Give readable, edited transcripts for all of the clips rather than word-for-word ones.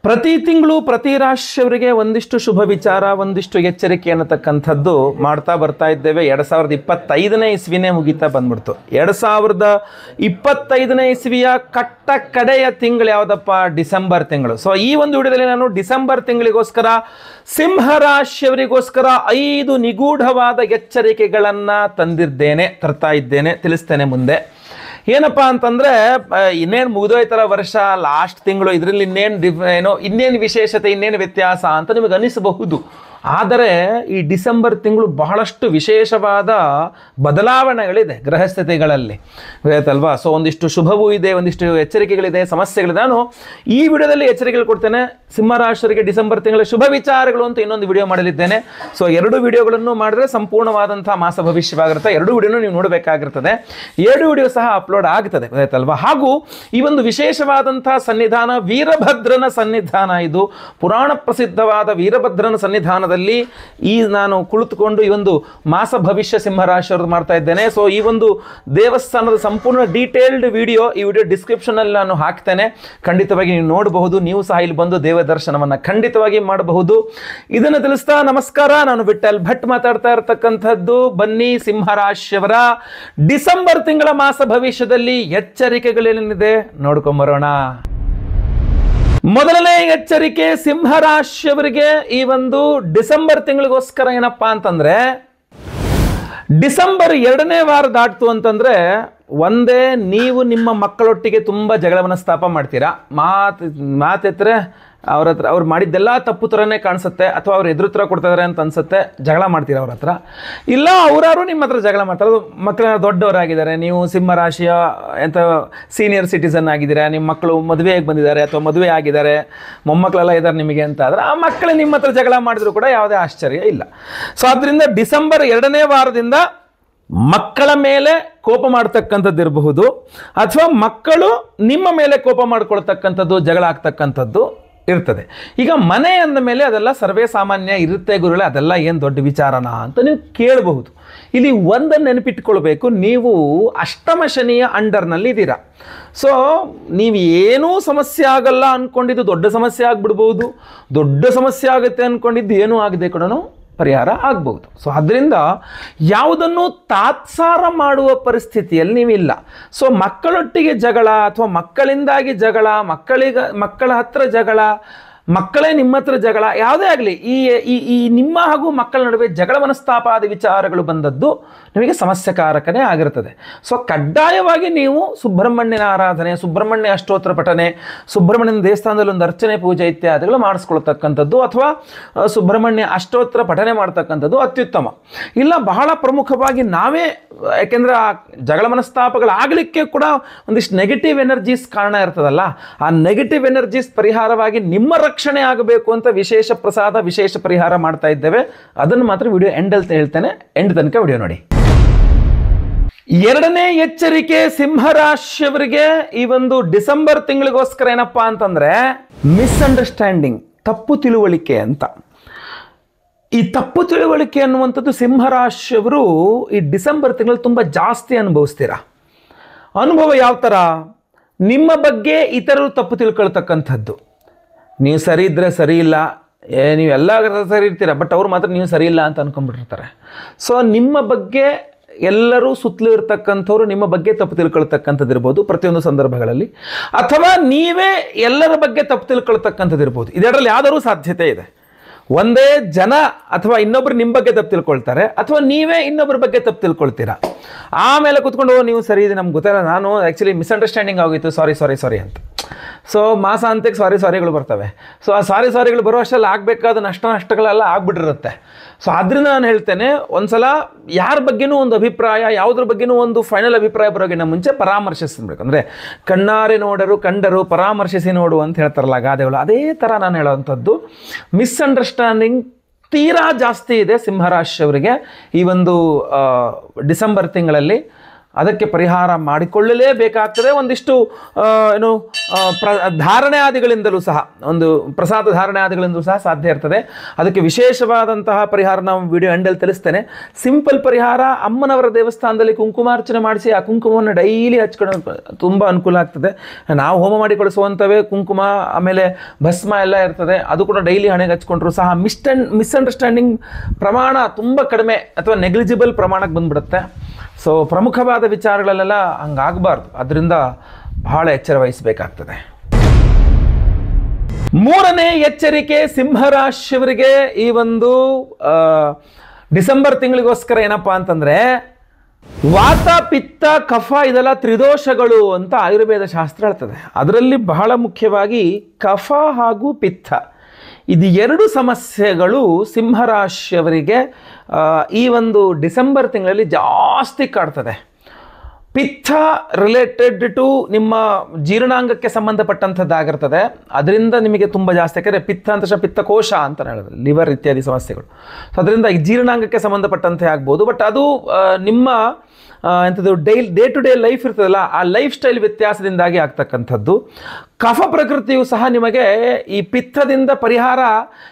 ಪ್ರತಿ ತಿಂಗಳು ಪ್ರತಿ ರಾಶಿಯವರಿಗೆ ಒಂದಿಷ್ಟು ಶುಭ ವಿಚಾರ, ಒಂದಿಷ್ಟು ಎಚ್ಚರಿಕೆ ಅನ್ನತಕ್ಕಂಥದ್ದು ಮಾಡ್ತಾ ಬರ್ತಾ ಇದ್ದೇವೆ. 2025ನೇ ಇಸ್ವಿನೇ ಮುಗಿತಾ ಬಂದ್ಬಿಡ್ತು. 2025ನೇ ಇಸ್ವಿಯ ಕಡೆಯ ತಿಂಗಳು ಯಾವುದಪ್ಪ? ಡಿಸೆಂಬರ್ ತಿಂಗಳು. ಸೊ ಈ ಒಂದು ವಿಡಿಯೋದಲ್ಲಿ ನಾನು ಡಿಸೆಂಬರ್ ತಿಂಗಳಿಗೋಸ್ಕರ ಸಿಂಹರಾಶಿಯವರಿಗೋಸ್ಕರ 5 ನಿಗೂಢವಾದ ಎಚ್ಚರಿಕೆಗಳನ್ನು ತರ್ತಾ ಇದ್ದೇನೆ, ತಿಳಿಸ್ತೇನೆ ಮುಂದೆ. ಏನಪ್ಪ ಅಂತಂದರೆ, ಇನ್ನೇನು ಮುಗಿದೋಯ್ತಲ್ಲ ವರ್ಷ, ಲಾಸ್ಟ್ ತಿಂಗಳು, ಇದರಲ್ಲಿ ಇನ್ನೇನು ವಿಶೇಷತೆ, ಇನ್ನೇನು ವ್ಯತ್ಯಾಸ ಅಂತ ನಿಮಗೆ ಅನಿಸಬಹುದು. ಆದರೆ ಈ ಡಿಸೆಂಬರ್ ತಿಂಗಳು ಬಹಳಷ್ಟು ವಿಶೇಷವಾದ ಬದಲಾವಣೆಗಳಿದೆ ಗ್ರಹಸ್ಥಿತಿಗಳಲ್ಲಿ, ಗೊತ್ತಾಯ್ತಲ್ವಾ? ಸೊ ಒಂದಿಷ್ಟು ಶುಭವೂ ಇದೆ, ಒಂದಿಷ್ಟು ಎಚ್ಚರಿಕೆಗಳಿದೆ, ಸಮಸ್ಯೆಗಳಿದೆ. ನಾನು ಈ ವಿಡಿಯೋದಲ್ಲಿ ಎಚ್ಚರಿಕೆಗಳು ಕೊಡ್ತೇನೆ. ಸಿಂಹರಾಶಿಯವರಿಗೆ ಡಿಸೆಂಬರ್ ತಿಂಗಳ ಶುಭ ವಿಚಾರಗಳು ಅಂತ ಇನ್ನೊಂದು ವಿಡಿಯೋ ಮಾಡಲಿದ್ದೇನೆ. ಸೊ 2 ವಿಡಿಯೋಗಳನ್ನು ಮಾಡಿದ್ರೆ ಸಂಪೂರ್ಣವಾದಂಥ ಮಾಸ ಭವಿಷ್ಯವಾಗಿರುತ್ತೆ. 2 ವಿಡಿಯೋನು ನೀವು ನೋಡಬೇಕಾಗಿರ್ತದೆ. 2 ವಿಡಿಯೋ ಸಹ ಅಪ್ಲೋಡ್ ಆಗ್ತದೆ, ಗೊತ್ತಾಯ್ತಲ್ವಾ? ಹಾಗೂ ಈ ಒಂದು ವಿಶೇಷವಾದಂಥ ಸನ್ನಿಧಾನ ವೀರಭದ್ರನ ಸನ್ನಿಧಾನ. ಇದು ಪುರಾಣ ಪ್ರಸಿದ್ಧವಾದ ವೀರಭದ್ರನ ಸನ್ನಿಧಾನದಲ್ಲಿ ನಾನು ಕುಳಿತುಕೊಂಡು ಈ ಒಂದು ಮಾಸ ಭವಿಷ್ಯ ಸಿಂಹರಾಶಿಯವ್ರದ್ದು ಮಾಡ್ತಾ ಇದ್ದೇನೆ. ಸೊ ಈ ಒಂದು ದೇವಸ್ಥಾನದ ಸಂಪೂರ್ಣ ಡೀಟೇಲ್ಡ್ ವಿಡಿಯೋ ಈ ವಿಡಿಯೋ ಡಿಸ್ಕ್ರಿಪ್ಷನ್ ಅಲ್ಲಿ ನಾನು ಹಾಕ್ತೇನೆ, ಖಂಡಿತವಾಗಿ ನೀವು ನೋಡಬಹುದು. ನೀವು ಸಹ ಇಲ್ಲಿ ಬಂದು ದೇವ ದರ್ಶನವನ್ನು ಖಂಡಿತವಾಗಿ ಮಾಡಬಹುದು. ಇದನ್ನು ತಿಳಿಸ್ತಾ ನಮಸ್ಕಾರ, ನಾನು ವಿಠಲ್ ಭಟ್ ಮಾತಾಡ್ತಾ ಇರತಕ್ಕಂಥದ್ದು. ಬನ್ನಿ, ಸಿಂಹರಾಶಿಯವರ ಡಿಸೆಂಬರ್ ತಿಂಗಳ ಮಾಸ ಭವಿಷ್ಯದಲ್ಲಿ ಎಚ್ಚರಿಕೆಗಳೇನಿದೆ ನೋಡ್ಕೊಂಬರೋಣ. ಮೊದಲನೇ ಎಚ್ಚರಿಕೆ ಸಿಂಹರಾಶಿಯವರಿಗೆ ಈ ಒಂದು ಡಿಸೆಂಬರ್ ತಿಂಗಳಿಗೋಸ್ಕರ ಏನಪ್ಪಾ ಅಂತಂದ್ರೆ, ಡಿಸೆಂಬರ್ 2ನೇ ವಾರ ದಾಟ್ತು ಅಂತಂದ್ರೆ ಒಂದೇ, ನೀವು ನಿಮ್ಮ ಮಕ್ಕಳೊಟ್ಟಿಗೆ ತುಂಬ ಜಗಳ ಮನಸ್ತಾಪ ಮಾಡ್ತೀರಾ. ಮಾತೆತ್ತರೆ ಅವ್ರು ಮಾಡಿದ್ದೆಲ್ಲ ತಪ್ಪು ಥರನೇ ಕಾಣಿಸುತ್ತೆ, ಅಥವಾ ಅವ್ರು ಎದುರು ಥರ ಕೊಡ್ತಾ ಇದಾರೆ ಅಂತ ಅನ್ಸುತ್ತೆ, ಜಗಳ ಮಾಡ್ತೀರಾ ಅವ್ರ ಹತ್ರ. ಇಲ್ಲ, ಅವರಾರು ನಿಮ್ಮ ಹತ್ರ ಜಗಳ ಮಾಡ್ತಾರೆ. ಮಕ್ಕಳ ದೊಡ್ಡವರಾಗಿದ್ದಾರೆ, ನೀವು ಸಿಂಹರಾಶಿಯ ಎಂಥ ಸೀನಿಯರ್ ಸಿಟಿಸನ್ ಆಗಿದ್ದೀರಾ, ನಿಮ್ಮ ಮಕ್ಕಳು ಮದುವೆಯಾಗಿ ಬಂದಿದ್ದಾರೆ ಅಥವಾ ಮದುವೆ ಆಗಿದ್ದಾರೆ, ಮೊಮ್ಮಕ್ಕಳೆಲ್ಲ ಇದ್ದಾರೆ ನಿಮಗೆ ಅಂತ ಆದರೆ ಆ ಮಕ್ಕಳು ನಿಮ್ಮ ಹತ್ರ ಜಗಳ ಮಾಡಿದ್ರು ಕೂಡ ಯಾವುದೇ ಆಶ್ಚರ್ಯ ಇಲ್ಲ. ಸೊ ಆದ್ದರಿಂದ ಡಿಸೆಂಬರ್ 2ನೇ ವಾರದಿಂದ ಮಕ್ಕಳ ಮೇಲೆ ಕೋಪ ಮಾಡ್ತಕ್ಕಂಥದ್ದು ಇರಬಹುದು, ಅಥವಾ ಮಕ್ಕಳು ನಿಮ್ಮ ಮೇಲೆ ಕೋಪ ಮಾಡ್ಕೊಳ್ತಕ್ಕಂಥದ್ದು, ಜಗಳ ಆಗ್ತಕ್ಕಂಥದ್ದು ಇರ್ತದೆ. ಈಗ ಮನೆ ಅಂದ ಮೇಲೆ ಅದೆಲ್ಲ ಸರ್ವೇ ಸಾಮಾನ್ಯ ಇರುತ್ತೆ ಗುರುಗಳೇ, ಅದೆಲ್ಲ ಏನು ದೊಡ್ಡ ವಿಚಾರನಾ ಅಂತ ನೀವು ಕೇಳಬಹುದು. ಇಲ್ಲಿ ಒಂದನ್ನು ನೆನಪಿಟ್ಕೊಳ್ಬೇಕು, ನೀವು ಅಷ್ಟಮ ಶನಿಯ ಅಂಡರ್ನಲ್ಲಿ ಇದ್ದೀರಾ. ಸೊ ನೀವು ಏನೂ ಸಮಸ್ಯೆ ಆಗಲ್ಲ ಅಂದ್ಕೊಂಡಿದ್ದು ದೊಡ್ಡ ಸಮಸ್ಯೆ ಆಗಿಬಿಡ್ಬೋದು, ದೊಡ್ಡ ಸಮಸ್ಯೆ ಆಗುತ್ತೆ ಅಂದ್ಕೊಂಡಿದ್ದು ಏನೂ ಆಗದೆ ಕೂಡ ಪರಿಹಾರ ಆಗ್ಬೋದು. ಸೊ ಅದರಿಂದ ಯಾವುದನ್ನು ತಾತ್ಸಾರ ಮಾಡುವ ಪರಿಸ್ಥಿತಿಯಲ್ಲಿ ನೀವಿಲ್ಲ. ಸೊ ಮಕ್ಕಳೊಟ್ಟಿಗೆ ಜಗಳ, ಅಥವಾ ಮಕ್ಕಳಿಂದಾಗಿ ಜಗಳ, ಮಕ್ಕಳ ಹತ್ರ ಜಗಳ, ಮಕ್ಕಳೇ ನಿಮ್ಮ ಹತ್ರ ಜಗಳ, ಯಾವುದೇ ಆಗಲಿ, ಈ ನಿಮ್ಮ ಹಾಗೂ ಮಕ್ಕಳ ನಡುವೆ ಜಗಳ ಮನಸ್ತಾಪಾದ ವಿಚಾರಗಳು ಬಂದದ್ದು ನಿಮಗೆ ಸಮಸ್ಯೆಕಾರಕನೇ ಆಗಿರ್ತದೆ. ಸೊ ಕಡ್ಡಾಯವಾಗಿ ನೀವು ಸುಬ್ರಹ್ಮಣ್ಯನ ಆರಾಧನೆ, ಸುಬ್ರಹ್ಮಣ್ಯ ಅಷ್ಟೋತ್ತರ ಪಠನೆ, ಸುಬ್ರಹ್ಮಣ್ಯನ ದೇವಸ್ಥಾನದಲ್ಲಿ ಒಂದು ಅರ್ಚನೆ, ಪೂಜೆ ಇತ್ಯಾದಿಗಳು ಮಾಡಿಸ್ಕೊಳ್ತಕ್ಕಂಥದ್ದು, ಅಥವಾ ಸುಬ್ರಹ್ಮಣ್ಯ ಅಷ್ಟೋತ್ತರ ಪಠನೆ ಮಾಡ್ತಕ್ಕಂಥದ್ದು ಅತ್ಯುತ್ತಮ. ಇಲ್ಲ, ಬಹಳ ಪ್ರಮುಖವಾಗಿ ನಾವೇ, ಯಾಕೆಂದರೆ ಆ ಜಗಳ ಮನಸ್ತಾಪಗಳಾಗಲಿಕ್ಕೆ ಕೂಡ ಒಂದಿಷ್ಟು ನೆಗೆಟಿವ್ ಎನರ್ಜೀಸ್ ಕಾರಣ ಇರ್ತದಲ್ಲ, ಆ ನೆಗೆಟಿವ್ ಎನರ್ಜೀಸ್ ಪರಿಹಾರವಾಗಿ ನಿಮ್ಮ ರಕ್ಷಣೆ ಆಗಬೇಕು ಅಂತ ವಿಶೇಷ ಪ್ರಸಾದ, ವಿಶೇಷ ಪರಿಹಾರ ಮಾಡ್ತಾ ಇದ್ದೇವೆ. ಅದನ್ನು ಮಾತ್ರ ವಿಡಿಯೋ ಎಂಡಲ್ಲಿ ಹೇಳ್ತೇನೆ, ಎಂಡ್ ತನಕ ವಿಡಿಯೋ ನೋಡಿ. 2ನೇ ಎಚ್ಚರಿಕೆ ಸಿಂಹರಾಶಿಯವರಿಗೆ ಈ ಒಂದು ಡಿಸೆಂಬರ್ ತಿಂಗಳಿಗೋಸ್ಕರ ಏನಪ್ಪಾ ಅಂತಂದ್ರೆ, ಮಿಸ್ಅಂಡರ್ಸ್ಟ್ಯಾಂಡಿಂಗ್, ತಪ್ಪು ತಿಳುವಳಿಕೆ ಅಂತ. ಈ ತಪ್ಪು ತಿಳುವಳಿಕೆ ಅನ್ನುವಂಥದ್ದು ಸಿಂಹರಾಶಿಯವರು ಈ ಡಿಸೆಂಬರ್ ತಿಂಗಳಲ್ಲಿ ತುಂಬ ಜಾಸ್ತಿ ಅನುಭವಿಸ್ತೀರಾ. ಅನುಭವ ಯಾವ ಥರ? ನಿಮ್ಮ ಬಗ್ಗೆ ಇತರರು ತಪ್ಪು ತಿಳ್ಕೊಳ್ತಕ್ಕಂಥದ್ದು. ನೀವು ಸರಿ ಇದ್ದರೆ ಸರಿ ಇಲ್ಲ, ನೀವೆಲ್ಲ ಸರಿ ಇರ್ತೀರ, ಬಟ್ ಅವ್ರು ಮಾತ್ರ ನೀವು ಸರಿ ಇಲ್ಲ ಅಂತ ಅನ್ಕೊಂಡ್ಬಿಟ್ಟಿರ್ತಾರೆ. ಸೊ ನಿಮ್ಮ ಬಗ್ಗೆ ಎಲ್ಲರೂ ಸುತ್ತಲೂ ಇರ್ತಕ್ಕಂಥವ್ರು ನಿಮ್ಮ ಬಗ್ಗೆ ತಪ್ಪು ತಿಳ್ಕೊಳ್ತಕ್ಕಂಥದ್ದು ಇರ್ಬೋದು ಪ್ರತಿಯೊಂದು ಸಂದರ್ಭಗಳಲ್ಲಿ, ಅಥವಾ ನೀವೇ ಎಲ್ಲರ ಬಗ್ಗೆ ತಪ್ಪು ತಿಳ್ಕೊಳ್ತಕ್ಕಂಥದ್ದು ಇರ್ಬೋದು. ಇದರಲ್ಲಿ ಯಾವ್ದಾದ್ರು ಸಾಧ್ಯತೆ ಇದೆ. ಒಂದೇ ಜನ ಅಥವಾ ಇನ್ನೊಬ್ರು ನಿಮ್ಮ ಬಗ್ಗೆ ತಪ್ಪು ತಿಳ್ಕೊಳ್ತಾರೆ, ಅಥವಾ ನೀವೇ ಇನ್ನೊಬ್ಬರ ಬಗ್ಗೆ ತಪ್ಪು ತಿಳ್ಕೊಳ್ತೀರಾ. ಆಮೇಲೆ ಕೂತ್ಕೊಂಡು ನೀವು ಸರಿ ಇದೆ, ನಮ್ಗೆ ಗೊತ್ತಿಲ್ಲ, ನಾನು ಆ್ಯಕ್ಚುಲಿ ಮಿಸ್ಅಂಡರ್ಸ್ಟ್ಯಾಂಡಿಂಗ್ ಆಗೋಯಿತು, ಸಾರಿ ಅಂತ. ಸೊ ಮಾಸ ಅಂತಕ್ಕೆ ಸಾರಿಗಳು ಬರ್ತವೆ. ಸೊ ಆ ಸಾರಿಗಳು ಬರೋ ಅಷ್ಟೆಲ್ಲ ಆಗಬೇಕಾದ ನಷ್ಟಗಳೆಲ್ಲ ಆಗ್ಬಿಟ್ಟಿರುತ್ತೆ. ಸೊ ಅದರಿಂದ ನಾನು ಹೇಳ್ತೇನೆ, ಒಂದ್ಸಲ ಯಾರ ಬಗ್ಗೆನೂ ಒಂದು ಅಭಿಪ್ರಾಯ, ಯಾವುದ್ರ ಬಗ್ಗೆನೂ ಒಂದು ಫೈನಲ್ ಅಭಿಪ್ರಾಯ ಬರೋಗಿನ್ನ ಮುಂಚೆ ಪರಾಮರ್ಶಿಸಬೇಕು. ಅಂದರೆ ಕಣ್ಣಾರೆ ಕಂಡರು ಪರಾಮರ್ಶಿಸಿ ನೋಡು ಅಂತ ಹೇಳ್ತಾರಲ್ಲ ಗಾದೆಗಳು, ಅದೇ ಥರ ನಾನು ಹೇಳೋವಂಥದ್ದು. ಮಿಸ್ಅಂಡರ್ಸ್ಟ್ಯಾಂಡಿಂಗ್ ತೀರಾ ಜಾಸ್ತಿ ಇದೆ ಸಿಂಹರಾಶಿಯವರಿಗೆ ಈ ಒಂದು ಡಿಸೆಂಬರ್ ತಿಂಗಳಲ್ಲಿ. ಅದಕ್ಕೆ ಪರಿಹಾರ ಮಾಡಿಕೊಳ್ಳಲೇಬೇಕಾಗ್ತದೆ. ಒಂದಿಷ್ಟು ಏನು ಧಾರಣೆ ಆದಿಗಳಿಂದಲೂ ಸಹ, ಒಂದು ಪ್ರಸಾದ ಧಾರಣೆ ಆದಿಗಳಿಂದಲೂ ಸಹ ಸಾಧ್ಯ ಇರ್ತದೆ. ಅದಕ್ಕೆ ವಿಶೇಷವಾದಂತಹ ಪರಿಹಾರ ನಾವು ವಿಡಿಯೋ ಎಂಡಲ್ಲಿ ತಿಳಿಸ್ತೇನೆ. ಸಿಂಪಲ್ ಪರಿಹಾರ, ಅಮ್ಮನವರ ದೇವಸ್ಥಾನದಲ್ಲಿ ಕುಂಕುಮಾರ್ಚನೆ ಮಾಡಿಸಿ ಆ ಕುಂಕುಮವನ್ನು ಡೈಲಿ ಹಚ್ಕೊಂಡು ತುಂಬ ಅನುಕೂಲ ಆಗ್ತದೆ. ನಾವು ಹೋಮ ಮಾಡಿ ಕಳಿಸುವಂಥವೇ ಕುಂಕುಮ, ಆಮೇಲೆ ಭಸ್ಮ ಎಲ್ಲ ಇರ್ತದೆ, ಅದು ಕೂಡ ಡೈಲಿ ಹಣೆಗೆ ಹಚ್ಕೊಂಡ್ರು ಸಹ ಮಿಸ್ಅಂಡರ್ಸ್ಟ್ಯಾಂಡಿಂಗ್ ಪ್ರಮಾಣ ತುಂಬ ಕಡಿಮೆ ಅಥವಾ ನೆಗ್ಲಿಜಿಬಲ್ ಪ್ರಮಾಣಕ್ಕೆ ಬಂದ್ಬಿಡುತ್ತೆ. ಸೊ ಪ್ರಮುಖವಾದ ವಿಚಾರಗಳಲ್ಲೆಲ್ಲ ಹಂಗಾಗಬಾರ್ದು, ಅದರಿಂದ ಬಹಳ ಎಚ್ಚರ ವಹಿಸಬೇಕಾಗ್ತದೆ. ಮೂರನೇ ಎಚ್ಚರಿಕೆ ಸಿಂಹರಾಶಿಯವರಿಗೆ ಈ ಒಂದು ಡಿಸೆಂಬರ್ ತಿಂಗಳಿಗೋಸ್ಕರ ಏನಪ್ಪಾ ಅಂತಂದ್ರೆ, ವಾತ ಪಿತ್ತ ಕಫ ಇದೆಲ್ಲ ತ್ರಿದೋಷಗಳು ಅಂತ ಆಯುರ್ವೇದ ಶಾಸ್ತ್ರ ಹೇಳ್ತದೆ. ಅದರಲ್ಲಿ ಬಹಳ ಮುಖ್ಯವಾಗಿ ಕಫ ಹಾಗೂ ಪಿತ್ತ, ಇದು ಎರಡು ಸಮಸ್ಯೆಗಳು ಸಿಂಹರಾಶಿಯವರಿಗೆ ಈ ಒಂದು ಡಿಸೆಂಬರ್ ತಿಂಗಳಲ್ಲಿ ಜಾಸ್ತಿ ಕಾಡ್ತದೆ. ಪಿತ್ತ ರಿಲೇಟೆಡ್ ಟು ನಿಮ್ಮ ಜೀರ್ಣಾಂಗಕ್ಕೆ ಸಂಬಂಧಪಟ್ಟಂಥದ್ದಾಗಿರ್ತದೆ. ಅದರಿಂದ ನಿಮಗೆ ತುಂಬ ಜಾಸ್ತಿ, ಯಾಕಂದರೆ ಪಿತ್ತ ಅಂತ ಪಿತ್ತಕೋಶ ಅಂತ ಹೇಳಿದ್ರೆ ಲಿವರ್ ಇತ್ಯಾದಿ ಸಮಸ್ಯೆಗಳು. ಸೊ ಅದರಿಂದ ಈ ಜೀರ್ಣಾಂಗಕ್ಕೆ ಸಂಬಂಧಪಟ್ಟಂತೆ ಆಗ್ಬೋದು. ಬಟ್ ಅದು ನಿಮ್ಮ ಎಂಥದ್ದು ಡೇ ಟು ಡೇ ಲೈಫ್ ಇರ್ತದಲ್ಲ, ಆ ಲೈಫ್ ಸ್ಟೈಲ್ ವ್ಯತ್ಯಾಸದಿಂದಾಗಿ ಆಗ್ತಕ್ಕಂಥದ್ದು. ಕಫ ಪ್ರಕೃತಿಯು ಸಹ ನಿಮಗೆ ಈ ಪಿತ್ತದಿಂದ ಪರಿಹಾರ,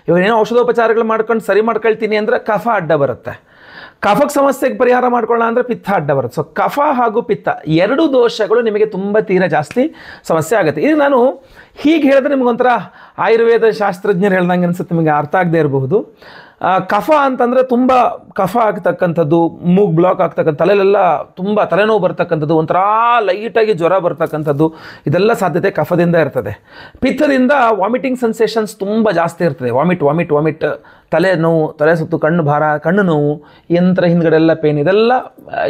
ಇವಾಗ ಏನೋ ಔಷಧೋಪಚಾರಗಳು ಮಾಡ್ಕೊಂಡು ಸರಿ ಮಾಡ್ಕೊಳ್ತೀನಿ ಅಂದರೆ ಕಫ ಅಡ್ಡ ಬರುತ್ತೆ. ಕಫಕ್ಕೆ ಸಮಸ್ಯೆಗೆ ಪರಿಹಾರ ಮಾಡ್ಕೊಳ್ಳೋಣ ಅಂದರೆ ಪಿತ್ತ ಅಡ್ಡ ಬರುತ್ತೆ. ಸೊ ಕಫ ಹಾಗೂ ಪಿತ್ತ ಎರಡು ದೋಷಗಳು ನಿಮಗೆ ತುಂಬ ತೀರಾ ಜಾಸ್ತಿ ಸಮಸ್ಯೆ ಆಗುತ್ತೆ. ಇದು ನಾನು ಹೀಗೆ ಹೇಳಿದ್ರೆ ನಿಮಗೊಂಥರ ಆಯುರ್ವೇದ ಶಾಸ್ತ್ರಜ್ಞರು ಹೇಳ್ದಂಗೆ ಅನಿಸುತ್ತೆ, ನಿಮಗೆ ಅರ್ಥ ಆಗದೆ ಇರಬಹುದು. ಕಫ ಅಂತಂದರೆ ತುಂಬ ಕಫ ಆಗ್ತಕ್ಕಂಥದ್ದು, ಮೂಗ್ ಬ್ಲಾಕ್ ಆಗ್ತಕ್ಕಂಥ, ತಲೆಯಲ್ಲೆಲ್ಲ ತುಂಬ ತಲೆನೋವು ಬರ್ತಕ್ಕಂಥದ್ದು, ಒಂಥರ ಲೈಟಾಗಿ ಜ್ವರ ಬರ್ತಕ್ಕಂಥದ್ದು, ಇದೆಲ್ಲ ಸಾಧ್ಯತೆ ಕಫದಿಂದ ಇರ್ತದೆ. ಪಿತ್ತದಿಂದ ವಾಮಿಟಿಂಗ್ ಸೆನ್ಸೇಷನ್ಸ್ ತುಂಬ ಜಾಸ್ತಿ ಇರ್ತದೆ. ವಾಮಿಟ್, ತಲೆ ನೋವು, ತಲೆ ಸುತ್ತು, ಕಣ್ಣು ಭಾರ, ಕಣ್ಣು ನೋವು, ಯಂತ್ರ ಹಿಂದ್ಗಡೆ ಎಲ್ಲ ಪೇನ್, ಇದೆಲ್ಲ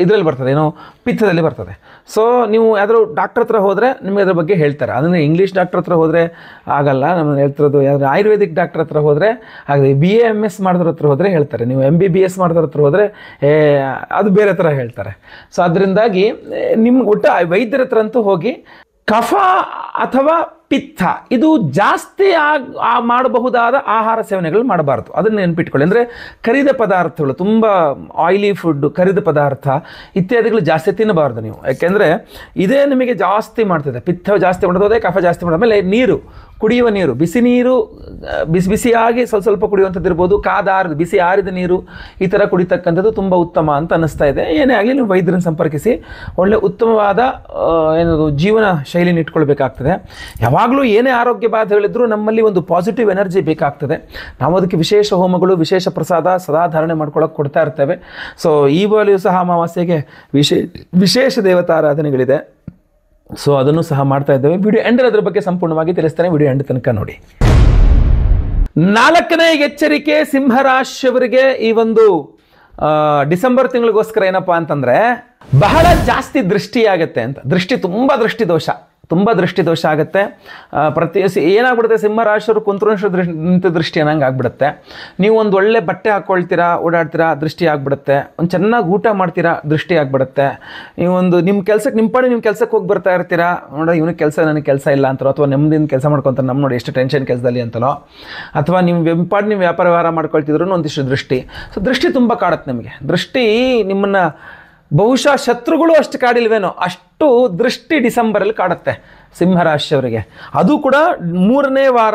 ಇದರಲ್ಲಿ ಬರ್ತದೆ, ಏನೋ ಪಿತ್ತದಲ್ಲಿ ಬರ್ತದೆ. ಸೊ ನೀವು ಯಾವ್ದಾದ್ರು ಡಾಕ್ಟ್ರ್ ಹತ್ರ ಹೋದರೆ ನಿಮಗೆ ಅದ್ರ ಬಗ್ಗೆ ಹೇಳ್ತಾರೆ. ಅದನ್ನು ಇಂಗ್ಲೀಷ್ ಡಾಕ್ಟ್ರ್ ಹತ್ರ ಹೋದರೆ ಆಗಲ್ಲ, ನಮ್ಮನ್ನು ಹೇಳ್ತಿರೋದು ಯಾವ್ದು ಆಯುರ್ವೇದಿಕ್ ಡಾಕ್ಟ್ರ್ ಹತ್ರ ಹೋದರೆ ಹಾಗೆ, BAMS ಮಾಡಿದ್ರ ಹತ್ರ ಹೋದರೆ ಹೇಳ್ತಾರೆ. ನೀವು MBBS ಮಾಡಿದ್ರ ಹತ್ರ ಹೋದರೆ ಅದು ಬೇರೆ ಥರ ಹೇಳ್ತಾರೆ. ಸೊ ಅದರಿಂದಾಗಿ ನಿಮ್ಗೆ ಒಟ್ಟು ವೈದ್ಯರ ಹತ್ರ ಅಂತೂ ಹೋಗಿ ಕಫ ಅಥವಾ ಪಿತ್ತ ಇದು ಜಾಸ್ತಿ ಮಾಡಬಹುದಾದ ಆಹಾರ ಸೇವನೆಗಳು ಮಾಡಬಾರ್ದು. ಅದನ್ನು ನೆನ್ಪಿಟ್ಕೊಳ್ಳಿ. ಅಂದರೆ ಕರಿದ ಪದಾರ್ಥಗಳು, ತುಂಬ ಆಯಿಲಿ ಫುಡ್, ಕರಿದ ಪದಾರ್ಥ ಇತ್ಯಾದಿಗಳು ಜಾಸ್ತಿ ತಿನ್ನಬಾರ್ದು ನೀವು. ಯಾಕೆಂದರೆ ಇದೇ ನಿಮಗೆ ಜಾಸ್ತಿ ಮಾಡ್ತದೆ. ಪಿತ್ತ ಜಾಸ್ತಿ ಮಾಡೋದೇ, ಕಫ ಜಾಸ್ತಿ ಮಾಡೋದು. ಆಮೇಲೆ ನೀರು, ಕುಡಿಯುವ ನೀರು, ಬಿಸಿ ನೀರು ಬಿಸಿಯಾಗಿ ಸ್ವಲ್ಪ ಕುಡಿಯುವಂಥದ್ದು ಇರ್ಬೋದು, ಬಿಸಿ ಆರಿದ ನೀರು ಈ ಥರ ಕುಡಿತಕ್ಕಂಥದ್ದು ತುಂಬ ಉತ್ತಮ ಅಂತ ಅನ್ನಿಸ್ತಾ ಇದೆ. ಏನೇ ಆಗಲಿ ನೀವು ವೈದ್ಯರನ್ನು ಸಂಪರ್ಕಿಸಿ ಒಳ್ಳೆ ಉತ್ತಮವಾದ ಏನದು ಜೀವನ ಶೈಲಿನ ಇಟ್ಕೊಳ್ಬೇಕಾಗ್ತದೆ. ಯಾವಾಗಲೂ ಏನೇ ಆರೋಗ್ಯ ಬಾಧೆಗಳಿದ್ರೂ ನಮ್ಮಲ್ಲಿ ಒಂದು ಪಾಸಿಟಿವ್ ಎನರ್ಜಿ ಬೇಕಾಗ್ತದೆ. ನಾವು ಅದಕ್ಕೆ ವಿಶೇಷ ಹೋಮಗಳು, ವಿಶೇಷ ಪ್ರಸಾದ ಸದಾ ಧಾರಣೆ ಮಾಡ್ಕೊಳ್ಳೋಕೆ ಕೊಡ್ತಾ ಇರ್ತೇವೆ. ಸೊ ಈ ಬಾರಿಯೂ ಸಹ ಅಮಾವಾಸ್ಯೆಗೆ ವಿಶೇಷ ದೇವತಾರಾಧನೆಗಳಿದೆ. ಸೊ ಅದನ್ನು ಸಹ ಮಾಡ್ತಾ ಇದ್ದೇವೆ. ವಿಡಿಯೋ ಎಂಡಲ್ಲಿ ಅದರ ಬಗ್ಗೆ ಸಂಪೂರ್ಣವಾಗಿ ತಿಳಿಸ್ತೇನೆ, ವಿಡಿಯೋ ಎಂಡ್ ತನಕ ನೋಡಿ. ನಾಲ್ಕನೇ ಎಚ್ಚರಿಕೆ ಸಿಂಹರಾಶಿಯವರಿಗೆ ಈ ಒಂದು ಡಿಸೆಂಬರ್ ತಿಂಗಳಿಗೋಸ್ಕರ ಏನಪ್ಪಾ ಅಂತಂದ್ರೆ, ಬಹಳ ಜಾಸ್ತಿ ದೃಷ್ಟಿಯಾಗತ್ತೆ ಅಂತ. ತುಂಬ ದೃಷ್ಟಿ ದೋಷ ಆಗುತ್ತೆ. ಏನಾಗ್ಬಿಡುತ್ತೆ, ಸಿಂಹರಾಶಿಯವರು ನಿಂತ ದೃಷ್ಟಿ ಅನ್ನಂಗೆ ಆಗ್ಬಿಡುತ್ತೆ. ನೀವು ಒಂದು ಒಳ್ಳೆ ಬಟ್ಟೆ ಹಾಕ್ಕೊಳ್ತೀರಾ, ಓಡಾಡ್ತೀರಾ, ದೃಷ್ಟಿ ಆಗ್ಬಿಡುತ್ತೆ. ಒಂದು ಚೆನ್ನಾಗಿ ಊಟ ಮಾಡ್ತೀರಾ, ದೃಷ್ಟಿ ಆಗ್ಬಿಡುತ್ತೆ. ನೀವೊಂದು ನಿಮ್ಮ ಕೆಲಸಕ್ಕೆ ಹೋಗಿ ಬರ್ತಾ ಇರ್ತೀರಾ, ನೋಡೋ ಇವನಿಗೆ ಕೆಲಸ, ನನಗೆ ಕೆಲಸ ಇಲ್ಲ ಅಂತಲೋ, ಅಥವಾ ನೆಮ್ಮದಿನ ಕೆಲಸ ಮಾಡ್ಕೊತಾರೆ, ನಮ್ಮ ನೋಡಿ ಎಷ್ಟು ಟೆನ್ಷನ್ ಕೆಲಸದಲ್ಲಿ ಅಂತಲೋ, ಅಥವಾ ನೀವು ವ್ಯಾಪಾರ ಮಾಡ್ಕೊಳ್ತಿದ್ರು ಒಂದಿಷ್ಟು ದೃಷ್ಟಿ. ಸೊ ದೃಷ್ಟಿ ತುಂಬ ಕಾಡುತ್ತೆ ನಿಮಗೆ. ದೃಷ್ಟಿ ನಿಮ್ಮನ್ನು ಬಹುಶಃ ಶತ್ರುಗಳು ಅಷ್ಟು ಕಾಡಿಲ್ವೇನೋ ಅಷ್ಟು ದೃಷ್ಟಿ ಡಿಸೆಂಬರಲ್ಲಿ ಕಾಡುತ್ತೆ ಸಿಂಹರಾಶಿಯವರಿಗೆ. ಅದು ಕೂಡ ಮೂರನೇ ವಾರ,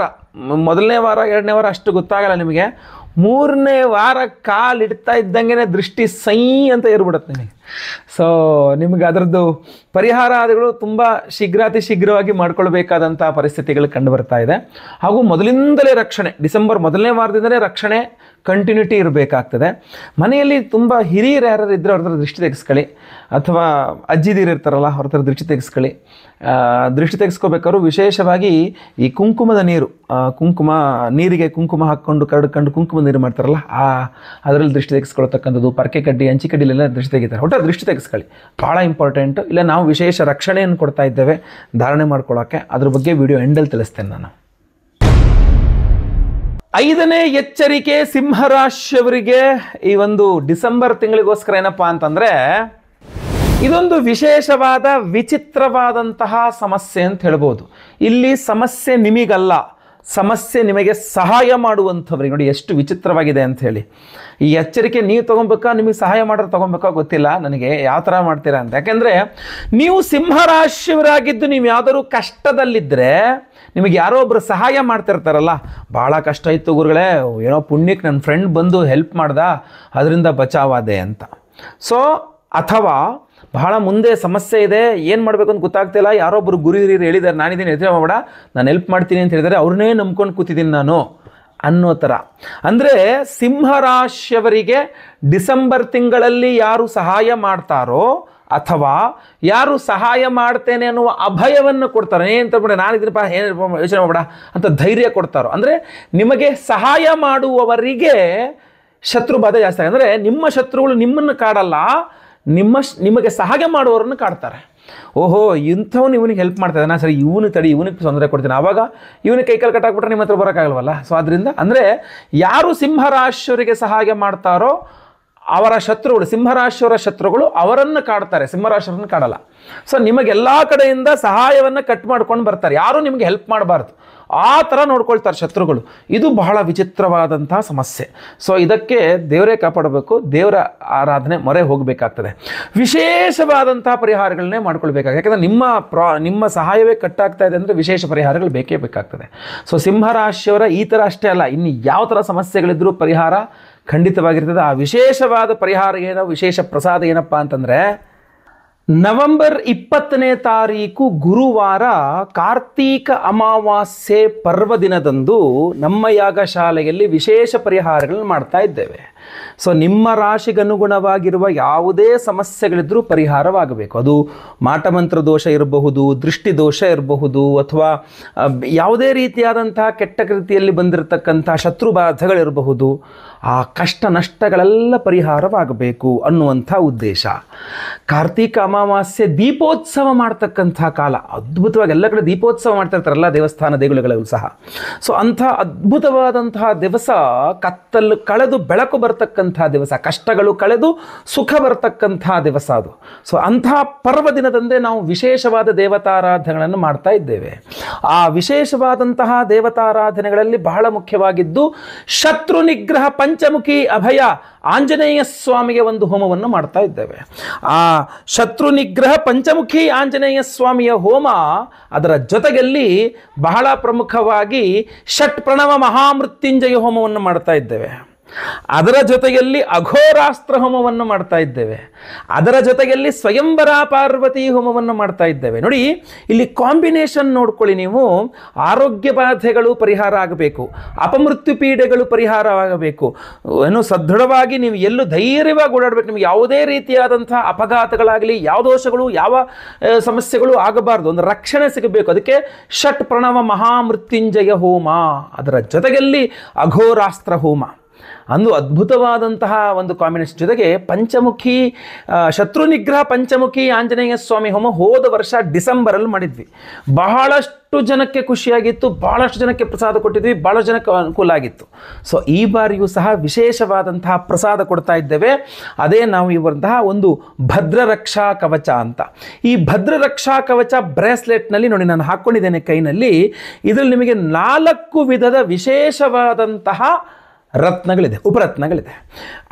ಮೊದಲನೇ ವಾರ, ಎರಡನೇ ವಾರ ಅಷ್ಟು ಗೊತ್ತಾಗಲ್ಲ ನಿಮಗೆ. ಮೂರನೇ ವಾರ ಕಾಲಿಡ್ತಾ ಇದ್ದಂಗೆ ದೃಷ್ಟಿ ಸೈ ಅಂತ ಏರ್ಬಿಡುತ್ತೆ ನಿಮಗೆ. ಸೊ ನಿಮಗೆ ಅದರದ್ದು ಪರಿಹಾರಗಳು ತುಂಬ ಶೀಘ್ರವಾಗಿ ಮಾಡ್ಕೊಳ್ಬೇಕಾದಂಥ ಪರಿಸ್ಥಿತಿಗಳು ಕಂಡು ಬರ್ತಾ ಇದೆ. ಹಾಗೂ ಮೊದಲಿಂದಲೇ ರಕ್ಷಣೆ, ಡಿಸೆಂಬರ್ ಮೊದಲನೇ ವಾರದಿಂದಲೇ ರಕ್ಷಣೆ ಕಂಟಿನ್ಯೂಟಿ ಇರಬೇಕಾಗ್ತದೆ. ಮನೆಯಲ್ಲಿ ತುಂಬ ಹಿರಿಯರು ಯಾರು ಇದ್ದರೆ ಅವ್ರ ಹತ್ರ ದೃಷ್ಟಿ ತೆಗೆಸ್ಕೊಳ್ಳಿ, ಅಥವಾ ಅಜ್ಜಿದೀರು ಇರ್ತಾರಲ್ಲ ಅವ್ರ ಹತ್ರ ದೃಷ್ಟಿ ತೆಗೆಸ್ಕೊಳ್ಳಿ. ದೃಷ್ಟಿ ತೆಗೆಸ್ಕೋಬೇಕಾದ್ರು ವಿಶೇಷವಾಗಿ ಈ ಕುಂಕುಮದ ನೀರು, ನೀರಿಗೆ ಕುಂಕುಮ ಹಾಕ್ಕೊಂಡು ಕರಡ್ಕೊಂಡು ಕುಂಕುಮ ನೀರು ಮಾಡ್ತಾರಲ್ಲ, ಅದರಲ್ಲಿ ದೃಷ್ಟಿ ತೆಗೆಸ್ಕೊಳ್ತಕ್ಕಂಥದ್ದು, ಪರ್ಕೆ ಕಡ್ಡಿ, ಹಂಚಿ ಕಡ್ಡಿಲೆಲ್ಲ ದೃಷ್ಟಿ ತೆಗಿತಾರೆ. ಒಟ್ಟು ದೃಷ್ಟಿ ತೆಗೆಸ್ಕೊಳ್ಳಿ, ಭಾಳ ಇಂಪಾರ್ಟೆಂಟು. ಇಲ್ಲ ನಾವು ವಿಶೇಷ ರಕ್ಷಣೆಯನ್ನು ಕೊಡ್ತಾ ಇದ್ದೇವೆ ಧಾರಣೆ ಮಾಡ್ಕೊಳ್ಳೋಕ್ಕೆ, ಅದ್ರ ಬಗ್ಗೆ ವಿಡಿಯೋ ಎಂಡಲ್ಲಿ ತಿಳಿಸ್ತೇನೆ ನಾನು. ಐದನೇ ಎಚ್ಚರಿಕೆ ಸಿಂಹರಾಶಿಯವರಿಗೆ ಈ ಒಂದು ಡಿಸೆಂಬರ್ ತಿಂಗಳಿಗೋಸ್ಕರ ಏನಪ್ಪಾ ಅಂತಂದ್ರೆ, ಇದೊಂದು ವಿಶೇಷವಾದ ವಿಚಿತ್ರವಾದಂತಹ ಸಮಸ್ಯೆ ಅಂತ ಹೇಳ್ಬೋದು. ಇಲ್ಲಿ ಸಮಸ್ಯೆ ನಿಮಗಲ್ಲ, ಸಮಸ್ಯೆ ನಿಮಗೆ ಸಹಾಯ ಮಾಡುವಂಥವ್ರಿಗೆ, ನೋಡಿ ಎಷ್ಟು ವಿಚಿತ್ರವಾಗಿದೆ ಅಂತ ಹೇಳಿ. ಈ ಎಚ್ಚರಿಕೆ ನೀವು ತೊಗೊಬೇಕಾ, ನಿಮಗೆ ಸಹಾಯ ಮಾಡೋರು ತೊಗೊಬೇಕಾ ಗೊತ್ತಿಲ್ಲ ನನಗೆ, ಯಾವ ಥರ ಮಾಡ್ತೀರಾ ಅಂತ. ಯಾಕೆಂದರೆ ನೀವು ಸಿಂಹರಾಶಿಯವರಾಗಿದ್ದು ನೀವು ಯಾವುದಾದ್ರು ಕಷ್ಟದಲ್ಲಿದ್ದರೆ ನಿಮಗೆ ಯಾರೋ ಒಬ್ಬರು ಸಹಾಯ ಮಾಡ್ತಿರ್ತಾರಲ್ಲ, ಭಾಳ ಕಷ್ಟ ಇತ್ತು ಗುರುಗಳೇ, ಏನೋ ಪುಣ್ಯಕ್ಕೆ ನನ್ನ ಫ್ರೆಂಡ್ ಬಂದು ಹೆಲ್ಪ್ ಮಾಡ್ದ, ಅದರಿಂದ ಬಚಾವಾದೆ ಅಂತ. ಸೊ ಅಥವಾ ಬಹಳ ಮುಂದೆ ಸಮಸ್ಯೆ ಇದೆ, ಏನು ಮಾಡಬೇಕು ಅಂತ ಗೊತ್ತಾಗ್ತಿಲ್ಲ, ಯಾರೊಬ್ಬರು ಗುರು ಹಿರಿಯರು ಹೇಳಿದ್ದಾರೆ ನಾನಿದ್ದೀನಿ ಎದುರು ಮಾಡಬೇಡ ನಾನು ಹೆಲ್ಪ್ ಮಾಡ್ತೀನಿ ಅಂತ ಹೇಳಿದರೆ ಅವ್ರನ್ನೇ ನಂಬ್ಕೊಂಡು ಕೂತಿದ್ದೀನಿ ನಾನು ಅನ್ನೋ ಥರ. ಅಂದರೆ ಸಿಂಹರಾಶಿಯವರಿಗೆ ಡಿಸೆಂಬರ್ ತಿಂಗಳಲ್ಲಿ ಯಾರು ಸಹಾಯ ಮಾಡ್ತಾರೋ ಅಥವಾ ಯಾರು ಸಹಾಯ ಮಾಡ್ತೇನೆ ಅನ್ನುವ ಅಭಯವನ್ನು ಕೊಡ್ತಾರೆ, ಏನಂತ ಬಿಡ ನಾನಿದ್ದೀನಪ್ಪ ಏನು ಯೋಚನೆ ಮಾಡಬೇಡ ಅಂತ ಧೈರ್ಯ ಕೊಡ್ತಾರೋ, ಅಂದರೆ ನಿಮಗೆ ಸಹಾಯ ಮಾಡುವವರಿಗೆ ಶತ್ರು ಬಾಧೆ ಜಾಸ್ತಿ ಆಗಿದೆ. ಅಂದರೆ ನಿಮ್ಮ ಶತ್ರುಗಳು ನಿಮ್ಮನ್ನು ಕಾಡಲ್ಲ, ನಿಮಗೆ ಸಹಾಯ ಮಾಡುವವರನ್ನು ಕಾಡ್ತಾರೆ. ಓಹೋ ಇಂಥವ್ನು ಇವನಿಗೆ ಹೆಲ್ಪ್ ಮಾಡ್ತಾ ಇದ್ದಾನೆ, ಸರಿ ಇವನು ತಡಿ ಇವನಿಗೆ ತೊಂದರೆ ಕೊಡ್ತೀನಿ, ಆವಾಗ ಇವನಿಗೆ ಕೈಕಾಲು ಕಟ್ಟಾಕ್ಬಿಟ್ರೆ ನಿಮ್ಮ ಹತ್ರ ಬರೋಕ್ಕಾಗಲ್ವಲ್ಲ. ಸೊ ಅದರಿಂದ ಅಂದರೆ ಯಾರು ಸಿಂಹರಾಶಿಯವರಿಗೆ ಸಹಾಯ ಮಾಡ್ತಾರೋ ಅವರ ಶತ್ರುಗಳು, ಸಿಂಹರಾಶಿಯವರ ಶತ್ರುಗಳು ಅವರನ್ನು ಕಾಡ್ತಾರೆ, ಸಿಂಹರಾಶಿಯವರನ್ನು ಕಾಡಲ್ಲ. ಸೊ ನಿಮಗೆಲ್ಲ ಕಡೆಯಿಂದ ಸಹಾಯವನ್ನು ಕಟ್ ಮಾಡ್ಕೊಂಡು ಬರ್ತಾರೆ, ಯಾರೂ ನಿಮಗೆ ಹೆಲ್ಪ್ ಮಾಡಬಾರ್ದು, ಆ ಥರ ನೋಡ್ಕೊಳ್ತಾರೆ ಶತ್ರುಗಳು. ಇದು ಬಹಳ ವಿಚಿತ್ರವಾದಂತಹ ಸಮಸ್ಯೆ. ಸೊ ಇದಕ್ಕೆ ದೇವರೇ ಕಾಪಾಡಬೇಕು, ದೇವರ ಆರಾಧನೆ ಮೊರೆ ಹೋಗಬೇಕಾಗ್ತದೆ, ವಿಶೇಷವಾದಂತಹ ಪರಿಹಾರಗಳನ್ನೇ ಮಾಡ್ಕೊಳ್ಬೇಕಾಗ್ತದೆ. ಯಾಕಂದರೆ ನಿಮ್ಮ ಸಹಾಯವೇ ಕಟ್ಟಾಗ್ತಾ ಇದೆ ಅಂದರೆ ವಿಶೇಷ ಪರಿಹಾರಗಳು ಬೇಕೇ ಬೇಕಾಗ್ತದೆ. ಸೊ ಸಿಂಹರಾಶಿಯವರ ಈ ಥರ ಅಷ್ಟೇ ಅಲ್ಲ, ಇನ್ನು ಯಾವ ಥರ ಸಮಸ್ಯೆಗಳಿದ್ರೂ ಪರಿಹಾರ ಖಂಡಿತವಾಗಿರ್ತದೆ. ಆ ವಿಶೇಷವಾದ ಪರಿಹಾರ ಏನೋ, ವಿಶೇಷ ಪ್ರಸಾದ ಏನಪ್ಪ ಅಂತಂದರೆ ನವೆಂಬರ್ 20ನೇ ತಾರೀಕು ಗುರುವಾರ ಕಾರ್ತೀಕ ಅಮಾವಾಸ್ಯೆ ಪರ್ವ ದಿನದಂದು ನಮ್ಮ ಯಾಗಶಾಲೆಯಲ್ಲಿ ವಿಶೇಷ ಪರಿಹಾರಗಳನ್ನು ಮಾಡ್ತಾ ಇದ್ದೇವೆ. ಸೊ ನಿಮ್ಮ ರಾಶಿಗನುಗುಣವಾಗಿರುವ ಯಾವುದೇ ಸಮಸ್ಯೆಗಳಿದ್ರೂ ಪರಿಹಾರವಾಗಬೇಕು. ಅದು ಮಾಟಮಂತ್ರ ದೋಷ ಇರಬಹುದು, ದೃಷ್ಟಿ ದೋಷ ಇರಬಹುದು, ಅಥವಾ ಯಾವುದೇ ರೀತಿಯಾದಂತಹ ಕೆಟ್ಟ ರೀತಿಯಲ್ಲಿ ಬಂದಿರತಕ್ಕಂಥ ಶತ್ರುಬಾಧೆಗಳಿರಬಹುದು. ಆ ಕಷ್ಟ ನಷ್ಟಗಳೆಲ್ಲ ಪರಿಹಾರವಾಗಬೇಕು ಅನ್ನುವಂಥ ಉದ್ದೇಶ. ಕಾರ್ತೀಕ ಅಮಾವಾಸ್ಯೆ ದೀಪೋತ್ಸವ ಮಾಡ್ತಕ್ಕಂಥ ಕಾಲ, ಅದ್ಭುತವಾಗಿ ಎಲ್ಲ ಕಡೆ ದೀಪೋತ್ಸವ ಮಾಡ್ತಿರ್ತಾರಲ್ಲ ದೇವಸ್ಥಾನ ದೇಗುಲಗಳಲ್ಲೂ ಸಹ. ಸೊ ಅಂಥ ಅದ್ಭುತವಾದಂತಹ ದಿವಸ, ಕತ್ತಲು ಕಳೆದು ಬೆಳಕು ಬರ್ತಕ್ಕಂಥ ದಿವಸ, ಕಷ್ಟಗಳು ಕಳೆದು ಸುಖ ಬರ್ತಕ್ಕಂಥ ದಿವಸ ಅದು. ಸೊ ಅಂಥ ಪರ್ವ ದಿನದಂದೇ ನಾವು ವಿಶೇಷವಾದ ದೇವತಾರಾಧನೆಗಳನ್ನು ಮಾಡ್ತಾ ಇದ್ದೇವೆ. ಆ ವಿಶೇಷವಾದಂತಹ ದೇವತಾರಾಧನೆಗಳಲ್ಲಿ ಬಹಳ ಮುಖ್ಯವಾಗಿದ್ದು ಶತ್ರು ನಿಗ್ರಹ ಪಂಚಮುಖಿ ಅಭಯ ಆಂಜನೇಯ ಸ್ವಾಮಿಗೆ ಒಂದು ಹೋಮವನ್ನು ಮಾಡ್ತಾ ಇದ್ದೇವೆ. ಆ ಶತ್ರು ನಿಗ್ರಹ ಪಂಚಮುಖಿ ಆಂಜನೇಯ ಸ್ವಾಮಿಯ ಹೋಮ, ಅದರ ಜೊತೆಯಲ್ಲಿ ಬಹಳ ಪ್ರಮುಖವಾಗಿ ಷಟ್ ಪ್ರಣವ ಮಹಾಮೃತ್ಯುಂಜಯ ಹೋಮವನ್ನು ಮಾಡ್ತಾ ಇದ್ದೇವೆ. ಅದರ ಜೊತೆಯಲ್ಲಿ ಅಘೋರಾಸ್ತ್ರ ಹೋಮವನ್ನು ಮಾಡ್ತಾ ಇದ್ದೇವೆ. ಅದರ ಜೊತೆಯಲ್ಲಿ ಸ್ವಯಂವರ ಪಾರ್ವತಿ ಹೋಮವನ್ನು ಮಾಡ್ತಾ ಇದ್ದೇವೆ. ನೋಡಿ ಇಲ್ಲಿ ಕಾಂಬಿನೇಷನ್ ನೋಡ್ಕೊಳ್ಳಿ ನೀವು. ಆರೋಗ್ಯ ಬಾಧೆಗಳು ಪರಿಹಾರ ಆಗಬೇಕು, ಅಪಮೃತ್ಯು ಪೀಡೆಗಳು ಪರಿಹಾರವಾಗಬೇಕು, ಏನು ಸದೃಢವಾಗಿ ನೀವು ಎಲ್ಲೂ ಧೈರ್ಯವಾಗಿ ಓಡಾಡಬೇಕು. ನಿಮಗೆ ಯಾವುದೇ ರೀತಿಯಾದಂಥ ಅಪಘಾತಗಳಾಗಲಿ, ಯಾವ ದೋಷಗಳು ಯಾವ ಸಮಸ್ಯೆಗಳು ಆಗಬಾರ್ದು, ಒಂದು ರಕ್ಷಣೆ ಸಿಗಬೇಕು. ಅದಕ್ಕೆ ಷಟ್ ಪ್ರಣವ ಮಹಾಮೃತ್ಯುಂಜಯ ಹೋಮ, ಅದರ ಜೊತೆಯಲ್ಲಿ ಅಘೋರಾಸ್ತ್ರ ಹೋಮ, ಅಂದು ಅದ್ಭುತವಾದಂತಹ ಒಂದು ಕಾಂಬಿನೇಷನ್. ಜೊತೆಗೆ ಪಂಚಮುಖಿ ಶತ್ರು ನಿಗ್ರಹ ಪಂಚಮುಖಿ ಆಂಜನೇಯ ಸ್ವಾಮಿ ಹೋಮ ಹೋದ ವರ್ಷ ಡಿಸೆಂಬರಲ್ಲಿ ಮಾಡಿದ್ವಿ. ಬಹಳಷ್ಟು ಜನಕ್ಕೆ ಖುಷಿಯಾಗಿತ್ತು, ಬಹಳಷ್ಟು ಜನಕ್ಕೆ ಪ್ರಸಾದ ಕೊಟ್ಟಿದ್ವಿ, ಬಹಳ ಜನಕ್ಕೆ ಅನುಕೂಲ ಆಗಿತ್ತು. ಸೊ ಈ ಬಾರಿಯೂ ಸಹ ವಿಶೇಷವಾದಂತಹ ಪ್ರಸಾದ ಕೊಡ್ತಾ ಇದ್ದೇವೆ. ಅದೇ ನಾವು ಇವರಂತಹ ಒಂದು ಭದ್ರ ರಕ್ಷಾ ಕವಚ ಅಂತ. ಈ ಭದ್ರ ರಕ್ಷಾ ಕವಚ ಬ್ರೇಸ್ಲೆಟ್ನಲ್ಲಿ ನೋಡಿ ನಾನು ಹಾಕ್ಕೊಂಡಿದ್ದೇನೆ ಕೈನಲ್ಲಿ. ಇದರಲ್ಲಿ ನಿಮಗೆ 4 ವಿಧದ ವಿಶೇಷವಾದಂತಹ ರತ್ನಗಳಿದೆ, ಉಪರತ್ನಗಳಿದೆ.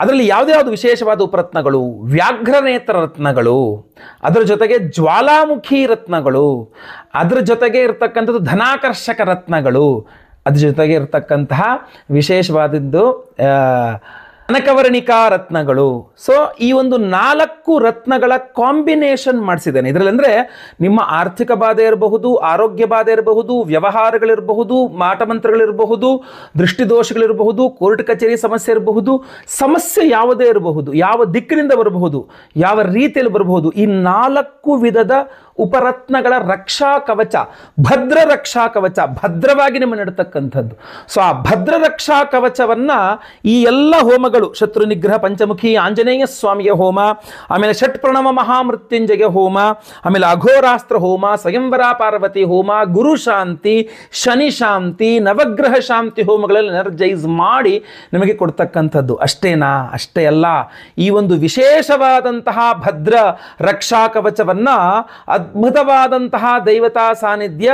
ಅದರಲ್ಲಿ ಯಾವುದ್ಯಾವುದು ವಿಶೇಷವಾದ ಉಪರತ್ನಗಳು? ವ್ಯಾಘ್ರನೇತ್ರ ರತ್ನಗಳು, ಅದರ ಜೊತೆಗೆ ಜ್ವಾಲಾಮುಖಿ ರತ್ನಗಳು, ಅದರ ಜೊತೆಗೆ ಇರತಕ್ಕಂಥದ್ದು ಧನಾಕರ್ಷಕ ರತ್ನಗಳು, ಅದ್ರ ಜೊತೆಗೆ ಇರತಕ್ಕಂತಹ ವಿಶೇಷವಾದದ್ದು ಕನಕವರ್ಣಿಕಾ ರತ್ನಗಳು. ಸೊ ಈ ಒಂದು 4 ರತ್ನಗಳ ಕಾಂಬಿನೇಷನ್ ಮಾಡಿಸಿದ್ದೇನೆ ಇದರಲ್ಲಿ. ಅಂದರೆ ನಿಮ್ಮ ಆರ್ಥಿಕ ಬಾಧೆ ಇರಬಹುದು, ಆರೋಗ್ಯ ಬಾಧೆ ಇರಬಹುದು, ವ್ಯವಹಾರಗಳಿರಬಹುದು, ಮಾಟಮಂತ್ರಗಳಿರಬಹುದು, ದೃಷ್ಟಿದೋಷಗಳಿರಬಹುದು, ಕೋರ್ಟ್ ಕಚೇರಿ ಸಮಸ್ಯೆ ಇರಬಹುದು, ಸಮಸ್ಯೆ ಯಾವುದೇ ಇರಬಹುದು, ಯಾವ ದಿಕ್ಕಿನಿಂದ ಬರಬಹುದು, ಯಾವ ರೀತಿಯಲ್ಲಿ ಬರಬಹುದು, ಈ 4 ವಿಧದ ಉಪರತ್ನಗಳ ರಕ್ಷಾ ಕವಚ, ಭದ್ರ ರಕ್ಷಾ ಕವಚ, ಭದ್ರವಾಗಿ ನಿಮ್ಮ ನಡತಕ್ಕಂಥದ್ದು. ಸೊ ಆ ಭದ್ರ ರಕ್ಷಾ ಕವಚವನ್ನ ಈ ಎಲ್ಲ ಹೋಮಗಳು, ಶತ್ರು ನಿಗ್ರಹ ಪಂಚಮುಖಿ ಆಂಜನೇಯ ಸ್ವಾಮಿಯ ಹೋಮ, ಆಮೇಲೆ ಷಟ್ ಪ್ರಣವ ಮಹಾಮೃತ್ಯುಂಜಯ ಹೋಮ, ಆಮೇಲೆ ಅಘೋರಾಸ್ತ್ರ ಹೋಮ, ಸ್ವಯಂವರ ಪಾರ್ವತಿ ಹೋಮ, ಗುರು ಶಾಂತಿ, ಶನಿ ಶಾಂತಿ, ನವಗ್ರಹ ಶಾಂತಿ ಹೋಮಗಳಲ್ಲಿ ಎನರ್ಜೈಸ್ ಮಾಡಿ ನಿಮಗೆ ಕೊಡ್ತಕ್ಕಂಥದ್ದು. ಅಷ್ಟೇನಾ? ಅಷ್ಟೇ ಅಲ್ಲ, ಈ ಒಂದು ವಿಶೇಷವಾದಂತಹ ಭದ್ರ ರಕ್ಷಾ ಕವಚವನ್ನ ಅದ್ಭುತವಾದಂತಹ ದೈವತಾ ಸಾನ್ನಿಧ್ಯ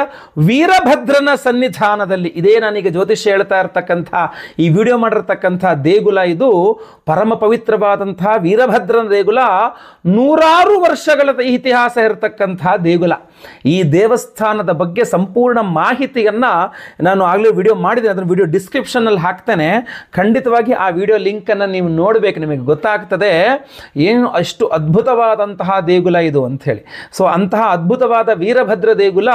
ವೀರಭದ್ರನ ಸನ್ನಿಧಾನದಲ್ಲಿ. ಇದೇ ನಾನೀಗ ಜ್ಯೋತಿಷ್ಯ ಹೇಳ್ತಾ ಇರ್ತಕ್ಕಂಥ ಈ ವಿಡಿಯೋ ಮಾಡಿರ್ತಕ್ಕಂಥ ದೇಗುಲ ಇದು ಪರಮ ಪವಿತ್ರವಾದಂತಹ ವೀರಭದ್ರನ ದೇಗುಲ. 100 ವರ್ಷಗಳ ಇತಿಹಾಸ ಇರತಕ್ಕಂತಹ ದೇಗುಲ. ಈ ದೇವಸ್ಥಾನದ ಬಗ್ಗೆ ಸಂಪೂರ್ಣ ಮಾಹಿತಿಯನ್ನು ನಾನು ಆಗಲೇ ವಿಡಿಯೋ ಮಾಡಿದ್ದೇನೆ, ಅದನ್ನು ವಿಡಿಯೋ ಡಿಸ್ಕ್ರಿಪ್ಷನ್ನಲ್ಲಿ ಹಾಕ್ತೇನೆ. ಖಂಡಿತವಾಗಿ ಆ ವಿಡಿಯೋ ಲಿಂಕನ್ನು ನೀವು ನೋಡಬೇಕು, ನಿಮಗೆ ಗೊತ್ತಾಗ್ತದೆ ಏನು ಅಷ್ಟು ಅದ್ಭುತವಾದಂತಹ ದೇಗುಲ ಇದು ಅಂಥೇಳಿ. ಸೊ ಅಂತಹ ಅದ್ಭುತವಾದ ವೀರಭದ್ರ ದೇಗುಲ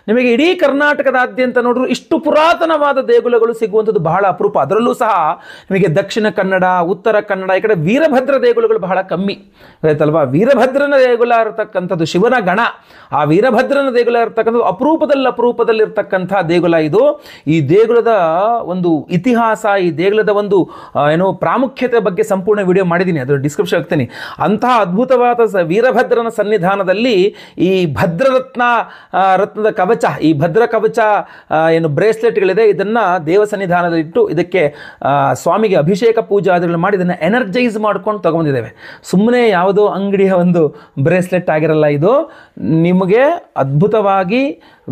ನಿಮಗೆ ಇಡೀ ಕರ್ನಾಟಕದಾದ್ಯಂತ ನೋಡಿದ್ರು ಇಷ್ಟು ಪುರಾತನವಾದ ದೇಗುಲಗಳು ಸಿಗುವಂಥದ್ದು ಬಹಳ ಅಪರೂಪ. ಅದರಲ್ಲೂ ಸಹ ನಿಮಗೆ ದಕ್ಷಿಣ ಕನ್ನಡ, ಉತ್ತರ ಕನ್ನಡ ಈ ಕಡೆ ವೀರಭದ್ರ ದೇಗುಲಗಳು ಬಹಳ ಕಮ್ಮಿ ಆಯ್ತಲ್ವಾ. ವೀರಭದ್ರನ ದೇಗುಲ ಇರತಕ್ಕಂಥದ್ದು ಶಿವನ ಗಣ, ಆ ವೀರಭದ್ರನ ದೇಗುಲ ಇರತಕ್ಕಂಥದ್ದು ಅಪರೂಪದಲ್ಲಿರ್ತಕ್ಕಂಥ ದೇಗುಲ ಇದು. ಈ ದೇಗುಲದ ಒಂದು ಇತಿಹಾಸ, ಈ ದೇಗುಲದ ಒಂದು ಪ್ರಾಮುಖ್ಯತೆ ಬಗ್ಗೆ ಸಂಪೂರ್ಣ ವಿಡಿಯೋ ಮಾಡಿದ್ದೀನಿ, ಅದರ ಡಿಸ್ಕ್ರಿಪ್ಷನ್ ಹಾಕ್ತೀನಿ. ಅಂತಹ ಅದ್ಭುತವಾದ ವೀರಭದ್ರನ ಸನ್ನಿಧಾನದಲ್ಲಿ ಈ ರತ್ನದ ಕವಚ, ಈ ಭದ್ರ ಕವಚ ಬ್ರೇಸ್ಲೆಟ್ಗಳಿದೆ, ಇದನ್ನು ದೇವ ಸನ್ನಿಧಾನದಲ್ಲಿಟ್ಟು ಇದಕ್ಕೆ ಸ್ವಾಮಿಗೆ ಅಭಿಷೇಕ ಪೂಜಾದಿಗಳು ಮಾಡಿ ಇದನ್ನು ಎನರ್ಜೈಸ್ ಮಾಡ್ಕೊಂಡು ತಗೊಂಡಿದ್ದೇವೆ. ಸುಮ್ಮನೆ ಯಾವುದೋ ಅಂಗಡಿಯ ಒಂದು ಬ್ರೇಸ್ಲೆಟ್ ಆಗಿರಲ್ಲ ಇದು. ನಿಮಗೆ ಅದ್ಭುತವಾಗಿ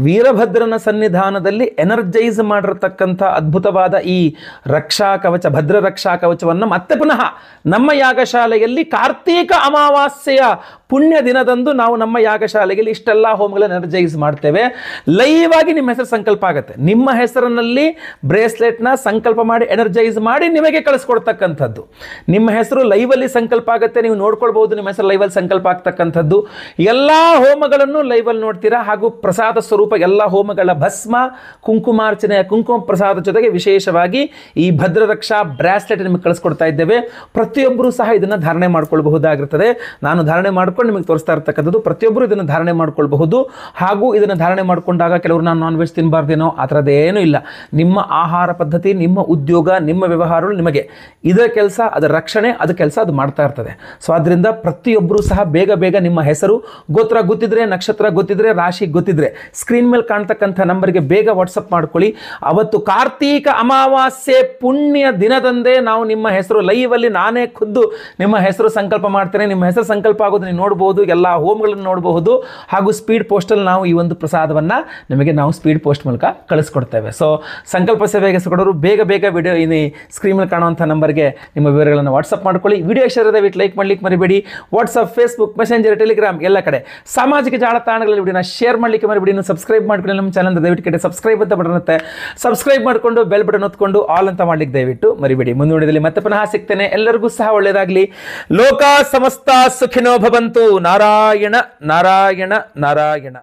ವೀರಭದ್ರನ ಸನ್ನಿಧಾನದಲ್ಲಿ ಎನರ್ಜೈಸ್ ಮಾಡಿರತಕ್ಕಂಥ ಅದ್ಭುತವಾದ ಈ ರಕ್ಷಾ ಕವಚ, ಭದ್ರ ರಕ್ಷಾ ಕವಚವನ್ನು ಮತ್ತೆ ಪುನಃ ನಮ್ಮ ಯಾಗಶಾಲೆಯಲ್ಲಿ ಕಾರ್ತೀಕ ಅಮಾವಾಸ್ಯೆಯ ಪುಣ್ಯ ದಿನದಂದು ನಾವು ನಮ್ಮ ಯಾಗಶಾಲೆಯಲ್ಲಿ ಇಷ್ಟೆಲ್ಲ ಹೋಮಗಳನ್ನು ಎನರ್ಜೈಸ್ ಮಾಡ್ತೇವೆ. ಲೈವ್ ಆಗಿ ನಿಮ್ಮ ಹೆಸರು ಸಂಕಲ್ಪ ಆಗುತ್ತೆ. ನಿಮ್ಮ ಹೆಸರಿನಲ್ಲಿ ಬ್ರೇಸ್ಲೆಟ್ನ ಸಂಕಲ್ಪ ಮಾಡಿ ಎನರ್ಜೈಸ್ ಮಾಡಿ ನಿಮಗೆ ಕಳಿಸ್ಕೊಡ್ತಕ್ಕಂಥದ್ದು. ನಿಮ್ಮ ಹೆಸರು ಲೈವಲ್ಲಿ ಸಂಕಲ್ಪ ಆಗುತ್ತೆ, ನೀವು ನೋಡ್ಕೊಳ್ಬಹುದು. ನಿಮ್ಮ ಹೆಸರು ಲೈವಲ್ಲಿ ಸಂಕಲ್ಪ ಆಗ್ತಕ್ಕಂಥದ್ದು. ಎಲ್ಲ ಹೋಮಗಳನ್ನು ಲೈವಲ್ಲಿ ನೋಡ್ತೀರಾ. ಹಾಗೂ ಪ್ರಸಾದ ಸ್ವರೂಪ ಎಲ್ಲ ಹೋಮಗಳ ಭಸ್ಮ, ಕುಂಕುಮಾರ್ಚನೆ, ಕುಂಕುಮ ಪ್ರಸಾದ ಜೊತೆಗೆ ವಿಶೇಷವಾಗಿ ಈ ಭದ್ರ ರಕ್ಷಾ ಬ್ರಾಸ್ಲೆಟ್ ನಿಮಗೆ ಕಳಿಸ್ಕೊಡ್ತಾ ಇದ್ದೇವೆ. ಪ್ರತಿಯೊಬ್ಬರು ಸಹ ಇದನ್ನು ಧಾರಣೆ ಮಾಡ್ಕೊಳ್ಬಹುದಾಗಿರ್ತದೆ. ನಾನು ಧಾರಣೆ ಮಾಡ್ಕೊಂಡು ನಿಮಗೆ ತೋರಿಸ್ತಾ ಇರ್ತಕ್ಕಂಥದ್ದು. ಪ್ರತಿಯೊಬ್ಬರು ಇದನ್ನು ಧಾರಣೆ ಮಾಡ್ಕೊಳ್ಬಹುದು. ಹಾಗೂ ಇದನ್ನು ಧಾರಣೆ ಮಾಡಿಕೊಂಡಾಗ ಕೆಲವರು ನಾನು ನಾನ್ ವೆಜ್ ತಿನ್ನಬಾರ್ದೇನೋ ಆ ಥರದ್ದೇನೂ ಇಲ್ಲ. ನಿಮ್ಮ ಆಹಾರ ಪದ್ಧತಿ, ನಿಮ್ಮ ಉದ್ಯೋಗ, ನಿಮ್ಮ ವ್ಯವಹಾರಗಳು ನಿಮಗೆ ಇದರ ಕೆಲಸ, ಅದರ ರಕ್ಷಣೆ, ಅದು ಕೆಲಸ ಅದು ಮಾಡ್ತಾ ಇರ್ತದೆ. ಸೊ ಆದ್ದರಿಂದ ಪ್ರತಿಯೊಬ್ಬರು ಸಹ ಬೇಗ ಬೇಗ ನಿಮ್ಮ ಹೆಸರು, ಗೋತ್ರ ಗೊತ್ತಿದ್ರೆ, ನಕ್ಷತ್ರ ಗೊತ್ತಿದ್ರೆ, ರಾಶಿ ಗೊತ್ತಿದ್ರೆ ಸ್ಕ್ರೀನ್ ಮೇಲೆ ಕಾಣ್ತಕ್ಕಂಥ ನಂಬರ್ಗೆ ಬೇಗ ವಾಟ್ಸಪ್ ಮಾಡ್ಕೊಳ್ಳಿ. ಅವತ್ತು ಕಾರ್ತೀಕ ಅಮಾವಾಸ್ಯೆ ಪುಣ್ಯ ದಿನದಂದೇ ನಾವು ನಿಮ್ಮ ಹೆಸರು ಲೈವಲ್ಲಿ ನಾನೇ ಖುದ್ದು ನಿಮ್ಮ ಹೆಸರು ಸಂಕಲ್ಪ ಮಾಡ್ತೇನೆ. ನಿಮ್ಮ ಹೆಸರು ಸಂಕಲ್ಪ ಆಗೋದು ನೀವು ನೋಡ್ಬೋದು, ಎಲ್ಲ ಹೋಮ್ಗಳನ್ನು ನೋಡಬಹುದು. ಹಾಗೂ ಸ್ಪೀಡ್ ಪೋಸ್ಟಲ್ಲಿ ನಾವು ಈ ಒಂದು ಪ್ರಸಾದವನ್ನು ನಿಮಗೆ ನಾವು ಸ್ಪೀಡ್ ಪೋಸ್ಟ್ ಮೂಲಕ ಕಳಿಸ್ಕೊಡ್ತೇವೆ. ಸೊ ಸಂಕಲ್ಪ ಸೇವೆಗೆ ಕೊಡೋರು ಬೇಗ ಬೇಗ ವಿಡಿಯೋ ಈ ಸ್ಕ್ರೀನ್ ಮೇಲೆ ಕಾಣುವಂಥ ನಂಬರ್ಗೆ ನಿಮ್ಮ ವಿವರಗಳನ್ನು ವಾಟ್ಸಪ್ ಮಾಡ್ಕೊಳ್ಳಿ. ವಿಡಿಯೋ ಇಷ್ಟ ದಯವಿಟ್ಟು ಲೈಕ್ ಮಾಡಲಿಕ್ಕೆ ಮರಿಬೇಡಿ. ವಾಟ್ಸಪ್, ಫೇಸ್ಬುಕ್, ಮೆಸೆಂಜರ್, ಟೆಲಿಗ್ರಾಮ್ ಎಲ್ಲ ಕಡೆ ಸಾಮಾಜಿಕ ಜಾಲತಾಣಗಳಲ್ಲಿ ವಿಡಿಯೋನ ಶೇರ್ ಮಾಡಲಿಕ್ಕೆ ಮರಿಬೇಡಿ. ಸಬ್ಸ್ಕ್ರೈಬ್ ಮಾಡ್ಕೊಳ್ಳಿ ನಮ್ಮ ಚಾನಲ್, ದಯವಿಟ್ಟು ಸಬ್ಸ್ಕ್ರೈಬ್ ಅಂತ ಬಟನ್ ಇರುತ್ತೆ, ಸಬ್ಸ್ಕ್ರೈಬ್ ಮಾಡಿಕೊಂಡು ಬೆಲ್ ಬಟನ್ ಒತ್ಕೊಂಡು ಆಲ್ ಅಂತ ಮಾಡ್ಲಿಕ್ಕೆ ದಯವಿಟ್ಟು ಮರಿಬೇಡಿ. ಮುಂದಿನ ವಿಡಿಯೋದಲ್ಲಿ ಮತ್ತೆ ಪುನಃ ಸಿಗ್ತೇನೆ. ಎಲ್ಲರಿಗೂ ಸಹ ಒಳ್ಳೆಯದಾಗಲಿ. ಲೋಕ ಸಮಸ್ತ ಸುಖಿನೋ ಭವಂತು. ನಾರಾಯಣ ನಾರಾಯಣ ನಾರಾಯಣ.